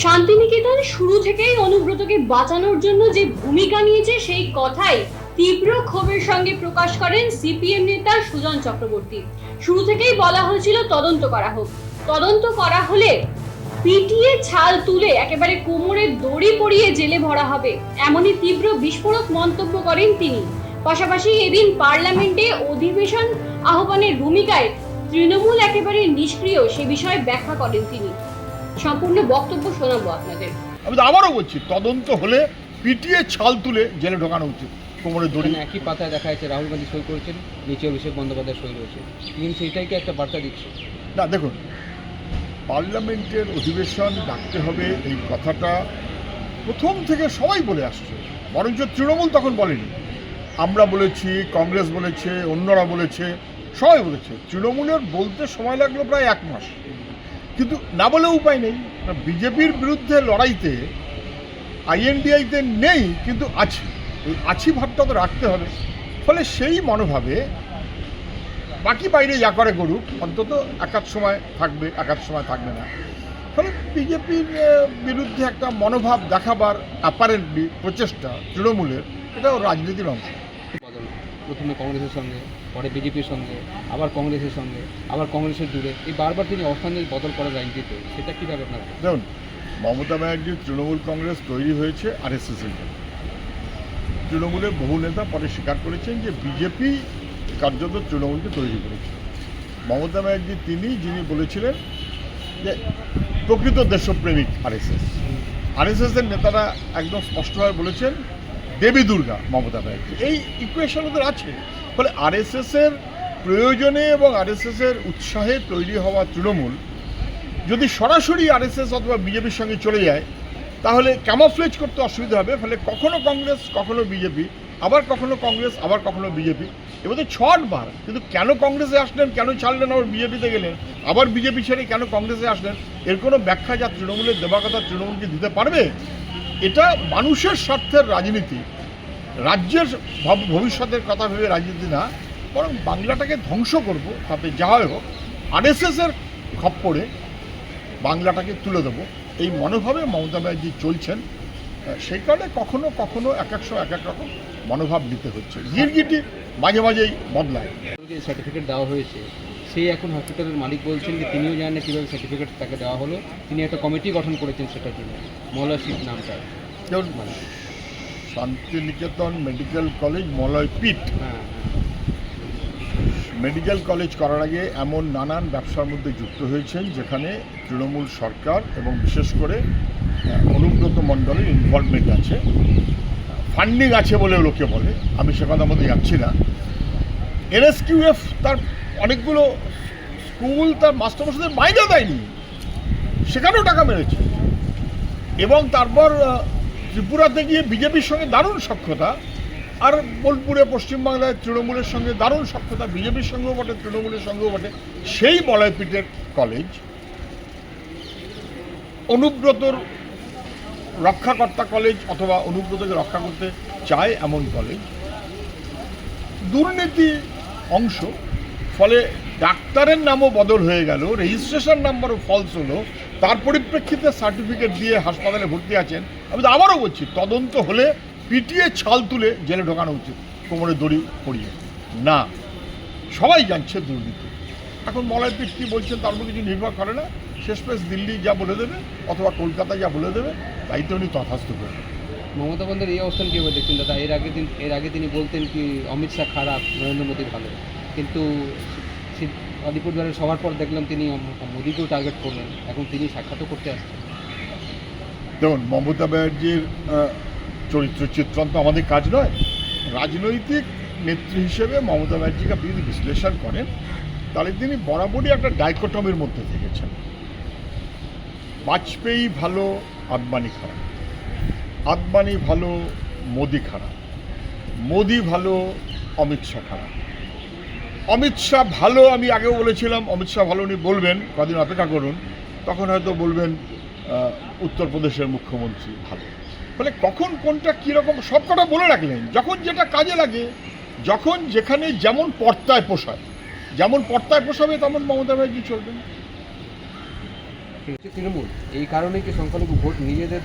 শান্তিনিকেতন শুরু থেকেই অনুব্রতকে বাঁচানোর জন্য যে ভূমিকা নিয়েছে সেই কথাই তীব্র ক্ষোভের সঙ্গে প্রকাশ করেন সিপিএম নেতা সুজন চক্রবর্তী। শুরু থেকেই বলা হয়েছিল তদন্ত করা হোক, তদন্ত করা হলে পিটিয়ে ছাল তুলে একেবারে কোমরে দড়ি পরিয়ে জেলে ভরা হবে, এমনই তীব্র বিস্ফোরক মন্তব্য করেন তিনি। পাশাপাশি এদিন পার্লামেন্টে অধিবেশন আহ্বানের ভূমিকায় তৃণমূল একেবারে নিষ্ক্রিয় সে বিষয়ে ব্যাখ্যা করেন তিনি। সম্পূর্ণ বক্তব্য শোনাবো আপনাদের। আমি তো আবারও বলছি, তদন্ত হলে পিটিয়ে ছাল তুলে জেলে ঢোকানো উচিত, কোমরে দড়ি। একই পাতায় দেখা যাচ্ছে রাহুল গান্ধী সই করেছেন, নিচে অভিষেক বন্দ্যোপাধ্যায় সই রয়েছে, কিন্তু এটাই কি একটা বার্তা দিচ্ছে? না, দেখুন, পার্লামেন্টের অধিবেশন ডাকতে হবে এই কথাটা প্রথম থেকে সবাই বলে আসছে, বরঞ্চ তৃণমূল তখন বলেনি। আমরা বলেছি, কংগ্রেস বলেছে, অন্যরা বলেছে, সবাই বলেছে। তৃণমূলের বলতে সময় লাগলো প্রায় 1 মাস, কিন্তু না বলে উপায় নেই। বিজেপির বিরুদ্ধে লড়াইতে আইএনডিআইতে নেই, কিন্তু আছে, এই আছি ভাবটা তো রাখতে হবে। ফলে সেই মনোভাবে বাকি বাইরে যা করে করুক, অন্তত একাধ সময় থাকবে, একাধ সময় থাকবে না। ফলে বিজেপির বিরুদ্ধে একটা মনোভাব দেখাবার অ্যাপারেন্টলি প্রচেষ্টা তৃণমূলের, এটাও রাজনীতির অংশ। বদল প্রথমে কংগ্রেসের সঙ্গে, পরে বিজেপির সঙ্গে, আবার কংগ্রেসের সঙ্গে, আবার কংগ্রেসের দূরে, এই বারবার তিনি অবস্থানের বদল করার রাজনীতিতে, সেটা কীভাবে আপনার? দেখুন, মমতা ব্যানার্জির তৃণমূল কংগ্রেস তৈরি হয়েছে আরএসএসের জন্য। তৃণমূলের বহু নেতা পরে স্বীকার করেছেন যে বিজেপি কার্যত তৃণমূলকে তৈরি করেছে। মমতা ব্যানার্জি যিনি বলেছিলেন যে প্রকৃত দেশপ্রেমিক আরএসএসের নেতারা একদম স্পষ্টভাবে বলেছেন দেবী দুর্গা মমতা ব্যানার্জি। এই ইকুয়েশন ওদের আছে। ফলে আরএসএসের প্রয়োজনে এবং আরএসএসের উৎসাহে তৈরি হওয়া তৃণমূল যদি সরাসরি আরএসএস অথবা বিজেপির সঙ্গে চলে যায়, তাহলে ক্যামোফ্লেজ করতে অসুবিধা হবে। ফলে কখনো কংগ্রেস, কখনো বিজেপি, আবার কখনো কংগ্রেস, আবার কখনো বিজেপি, এবার তো 6 বার। কিন্তু কেন কংগ্রেসে আসলেন, কেন ছাড়লেন, আবার বিজেপিতে গেলেন, আবার বিজেপি ছেড়ে কেন কংগ্রেসে আসলেন, এর কোনো ব্যাখ্যা যা তৃণমূলের দেওয়া কথা তৃণমূলকে দিতে পারবে? এটা মানুষের স্বার্থের রাজনীতি, রাজ্যের ভবিষ্যতের কথা ভেবে রাজনীতি না, বরং বাংলাটাকে ধ্বংস করব, তাতে যা হয় হোক, আরএসএসের খপ্পরে বাংলাটাকে তুলে দেবো, এই মনোভাবে মমতা ব্যানার্জি চলছেন। সেই কারণে কখনো কখনো এক এক সময় এক এক রকম মনোভাব নিতে হচ্ছে। গিরগিটি মাঝে মাঝেই বদলায়। সার্টিফিকেট দেওয়া হয়েছে, সেই এখন হসপিটালের মালিক বলছেন যে তিনিও জানেন না কীভাবে সার্টিফিকেট তাকে দেওয়া হলো। তিনি একটা কমিটি গঠন করেছেন সেটার জন্য, মলয়সিট নামটা। যেমন শান্তিনিকেতন মেডিকেল কলেজ মলয়পীঠ, হ্যাঁ, মেডিকেল কলেজ করার আগে এমন নানান ব্যবসার মধ্যে যুক্ত হয়েছেন যেখানে তৃণমূল সরকার এবং বিশেষ করে অনুব্রত মণ্ডলের ইনভলভমেন্ট আছে, ফান্ডিং আছে বলেও লোকে বলে। আমি সে কথার মধ্যে যাচ্ছি না। এনএসকিউএফ তার অনেকগুলো স্কুল তার মাস্টারমশাইদের মাইনে দেয়নি, সেখানেও টাকা মেরেছে। এবং তারপর ত্রিপুরাতে গিয়ে বিজেপির সঙ্গে দারুণ সখ্যতা, আর বোলপুরে পশ্চিমবাংলায় তৃণমূলের সঙ্গে দারুণ সখ্যতা, বিজেপির সঙ্গেও বটে, তৃণমূলের সঙ্গেও বটে। সেই মলয়পীঠের কলেজ অনুব্রতর রক্ষাকর্তা কলেজ, অথবা অনুব্রতকে রক্ষা করতে চায় এমন কলেজ, দুর্নীতি অংশ। ফলে ডাক্তারের নামও বদল হয়ে গেল, রেজিস্ট্রেশন নাম্বারও ফলস হলো, তার পরিপ্রেক্ষিতে সার্টিফিকেট দিয়ে হাসপাতালে ভর্তি আছেন। আমি তো আবারও বলছি, তদন্ত হলে পিটিয়ে ছাল তুলে জেলে ঢোকানো উচিত, কোমরে দড়ি পরিয়ে না। সবাই জানছে দুর্নীতি। এখন মলয়পীঠ কী বলছেন তার উপর কিছু নির্ভর করে না। শেষমেশ দিল্লি যা বলে দেবে অথবা কলকাতা যা বলে দেবে, তাই তো উনি তথাস্থ করবেন। মমতা বন্দ্যোপাধ্যায়ের এই অবস্থান কীভাবে দেখছেন দাদা? এর আগে তিনি বলতেন কি অমিত শাহ খারাপ, নরেন্দ্র মোদী ভালো, কিন্তু আলিপুরদুয়ারের সবার পর দেখলাম তিনি মোদীকেও টার্গেট করলেন, এখন তিনি সাক্ষাৎও করতে আসছেন। দেখুন, মমতা ব্যানার্জির চরিত্র চিত্রণ তো আমাদের কাজ নয়। রাজনৈতিক নেত্রী হিসেবে মমতা ব্যানার্জিকে আপনি যদি বিশ্লেষণ করেন, তাহলে তিনি বরাবরই একটা ডাইকটমির মধ্যে থেকেছেন। বাজপেয়ী ভালো, আদবানি খারাপ, আদবানি ভালো, মোদি খারাপ, মোদি ভালো, অমিত শাহ খারাপ। অমিত শাহ ভালো, আমি আগেও বলেছিলাম অমিত শাহ ভালো, উনি বলবেন, কদিন অপেক্ষা করুন, তখন হয়তো বলবেন উত্তরপ্রদেশের মুখ্যমন্ত্রী ভালো। ফলে কখন কোনটা কীরকম সব কটা বলে রাখলেন, যখন যেটা কাজে লাগে, যখন যেখানে যেমন পর্তায় পোষায়, যেমন পর্তায় পোষাবে তেমন মমতা ব্যানার্জি চলবেন। তৃণমূল এই কারণেই কি সংখ্যালঘু ভোট নিজেদের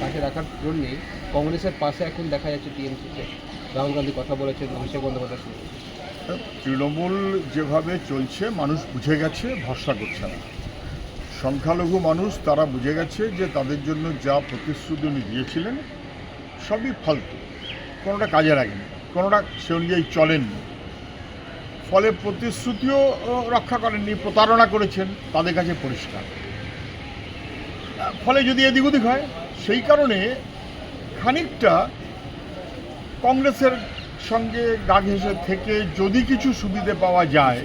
পাশে রাখার জন্যে কংগ্রেসের পাশে এখন দেখা যাচ্ছে টিএমসিতে রাহুল গান্ধী কথা বলেছেন, অভিষেক বন্দ্যোপাধ্যায় শুরু। তৃণমূল যেভাবে চলছে মানুষ বুঝে গেছে, ভরসা করছে না। সংখ্যালঘু মানুষ তারা বুঝে গেছে যে তাদের জন্য যা প্রতিশ্রুতি উনি দিয়েছিলেন সবই ফালতু, কোনোটা কাজে লাগেনি, কোনোটা সে অনুযায়ী চলেননি। ফলে প্রতিশ্রুতিও রক্ষা করেননি, প্রতারণা করেছেন, তাদের কাছে পরিষ্কার। ফলে যদি এদিক ওদিক হয়, সেই কারণে খানিকটা কংগ্রেসের সঙ্গে গা ঘেঁষে থেকে যদি কিছু সুবিধে পাওয়া যায়,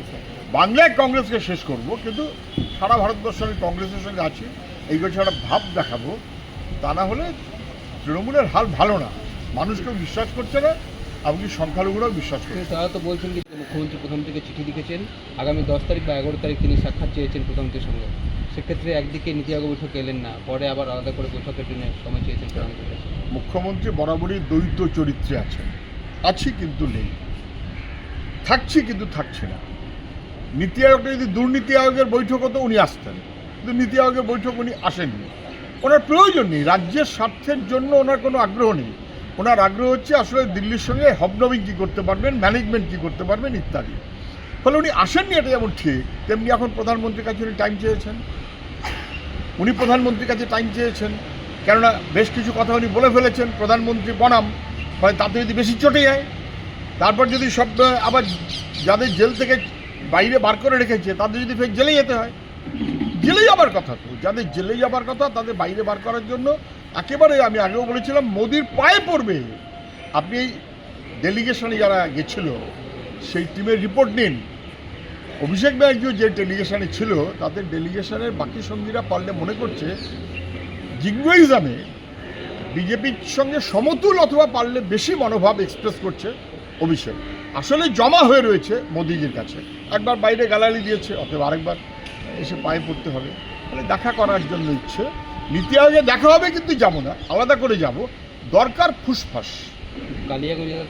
বাংলায় কংগ্রেসকে শেষ করব, কিন্তু সারা ভারতবর্ষ আমি কংগ্রেসের সঙ্গে আছি এইগুলো ছাড়া ভাব দেখাবো, তা না হলে তৃণমূলের হাল ভালো না। মানুষ কেউ বিশ্বাস করছে না, এমনকি সংখ্যালঘুরাও বিশ্বাস করছে না। তারা তো বলছেন যে মুখ্যমন্ত্রী প্রধানমন্ত্রীকে চিঠি লিখেছেন, আগামী 10 তারিখ বা 11 তারিখ তিনি সাক্ষাৎ চেয়েছেন প্রধানমন্ত্রীর সঙ্গে। সেক্ষেত্রে একদিকে নীতি আয়োগ বৈঠকে এলেন না, পরে আবার আলাদা করে বৈঠকের জন্য সময় চেয়েছেন প্রধানমন্ত্রীর কাছে। মুখ্যমন্ত্রী বরাবরই দ্বৈত চরিত্রে আছেন, আছি কিন্তু নেই, থাকছি কিন্তু থাকছে না। নীতি আয়োগটা যদি দুর্নীতি আয়োগের বৈঠক হতো উনি আসতেন, কিন্তু নীতি আয়োগের বৈঠক উনি আসেননি। ওনার প্রয়োজন নেই, রাজ্যের স্বার্থের জন্য ওনার কোনো আগ্রহ নেই। ওনার আগ্রহ হচ্ছে আসলে দিল্লির সঙ্গে হবনবিং কী করতে পারবেন, ম্যানেজমেন্ট কী করতে পারবেন ইত্যাদি। ফলে উনি আসেননি, এটা যেমন ঠিক, তেমনি এখন প্রধানমন্ত্রীর কাছে উনি টাইম চেয়েছেন। উনি প্রধানমন্ত্রীর কাছে টাইম চেয়েছেন, কেননা বেশ কিছু কথা উনি বলে ফেলেছেন প্রধানমন্ত্রী বনাম, ফলে তাতে যদি বেশি চটে যায়, তারপর যদি সব আবার যাদের জেল থেকে বাইরে বার করে রেখেছে তাদের যদি ফের জেলে যেতে হয়, জেলে যাবার কথা, তো যাদের জেলে যাবার কথা তাদের বাইরে বার করার জন্য একেবারে আমি আগেও বলেছিলাম মোদির পায়ে পড়বে। আপনি এই ডেলিগেশনে যারা গেছিল সেই টিমের রিপোর্ট নিন। অভিষেক ব্যানার্জিও যে ডেলিগেশনে ছিল তাদের ডেলিগেশনের বাকি সঙ্গীরা পারলে মনে করছে জিঙ্গুইজমে বিজেপির সঙ্গে সমতুল অথবা পারলে বেশি মনোভাব এক্সপ্রেস করছে অভিষেক। আসলে জমা হয়ে রয়েছে মোদিজির কাছে, একবার বাইরে গালালি দিয়েছে, অথবা আরেকবার এসে পায়ে পড়তে হবে। ফলে দেখা করার জন্য ইচ্ছে, নীতি আয়োগে দেখা হবে কিন্তু যাবো না, আলাদা করে যাব, দরকার ফুসফাস। কালিয়াগঞ্জে